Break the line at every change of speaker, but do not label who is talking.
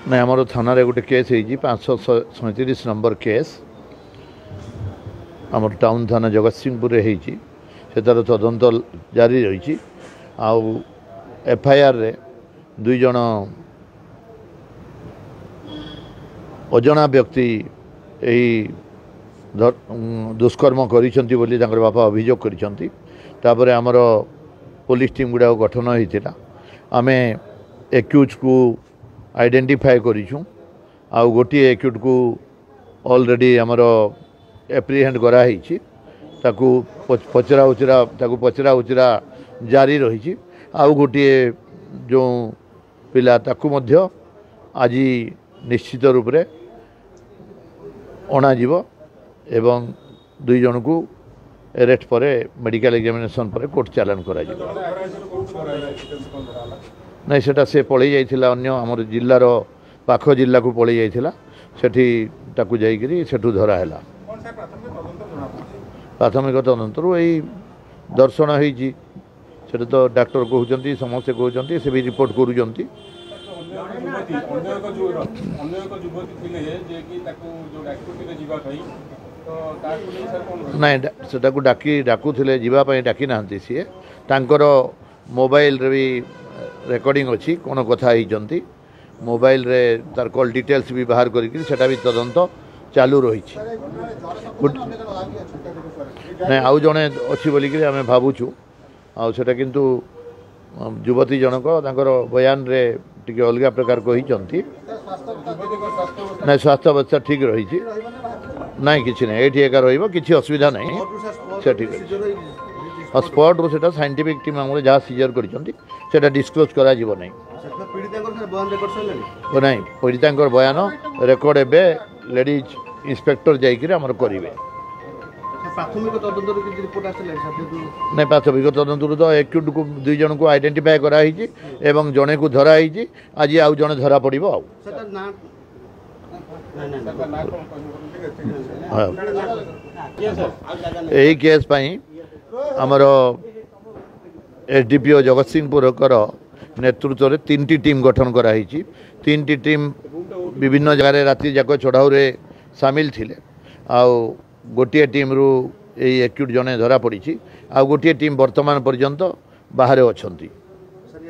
ना आमर थाना गोटे केस हो 537 नंबर केस आमर टाउन थाना जगत सिंहपुर से तार तदंत जारी रही एफआईआर रे 2 जन अजना व्यक्ति यही दुष्कर्म करिसेंती बोली बापा अभियोग करिसेंती। तापर आमर पुलिस टीम गुड़ा गठन होता आम एक्यूज को आइडेंटिफाई करिछुं आउ गोटे एक्यूज को ऑलरेडी आमर एप्रिहेंड कराई ताकू पचरा उचरा जारी रही आउ गोटे जो पिला ताकू मध्य आज निश्चित रूप से अणाजिव एवं 2 जन को अरेस्ट पर मेडिकल एग्जामिनेशन पर कोर्ट चालान करा नहीं सेटा से पलि जाइथिला अन्य आमर जिल्लार पाख जिल्ला को पलि जाइथिला सेठी ताकू जाइकरी सेठू धरा हैला। प्राथमिक तदंतर यही दर्शन होइछि सेटा तो डॉक्टर कहउचंती समस्त कहउचंती से भी रिपोर्ट करूचंती। नाଇଁ ସେଟାକୁ ଡାକୁଥିଲେ ଯିବା ପାଇଁ ଡାକି ନାହାନ୍ତି ସିଏ ତାଙ୍କର ମୋବାଇଲରେ ବି ରେକର୍डिଂ ଅଛି କ'ଣ କଥା ହେଇଛନ୍ତି ମୋବାଇଲରେ ତାର କଲ୍ ଡିଟେଲ୍ସ ବି ବାହାର କରିକି ସେଟା ବି ତଦନ୍ତ ଚାଲୁ ରହିଛି। ନାଇଁ ଆଉ ଜଣେ ଅଛି ବୋଲିକି ଆମେ ଭାବୁଛୁ ଆଉ ସେଟା କିନ୍ତୁ युवती जनक तांकर बयान रे टिके अलगा प्रकार कहिचंती ना स्वास्थ्य अवस्था ठीक रही ना कि ना ये एका रही किसी असुविधा नहीं से ठीक है स्पॉट रू से साइंटिफिक टीम आम जहाँ सीजर कर डिस्क्लोज करा नहीं नहीं पीड़िता बयान रेकर्ड एवं लेडीज इंस्पेक्टर जामर करेंगे नहीं प्राथमिक तदंत तो एक्यूट को 2 जन को आइडेंटिफाई कराई एवं जड़े को धराई आज आउ जड़े धरा पड़ यही केस आमर एसडीपीओ जगत सिंहपुर नेतृत्व में 3टी टीम गठन कराई 3टी टीम विभिन्न जगह राति जाक चढ़ाऊ सामिल थिले आउ गोटे टीम रु एक्यूट जने धरा पड़ी आ गोटे टीम वर्तमान पर्यंत बाहर अच्छा।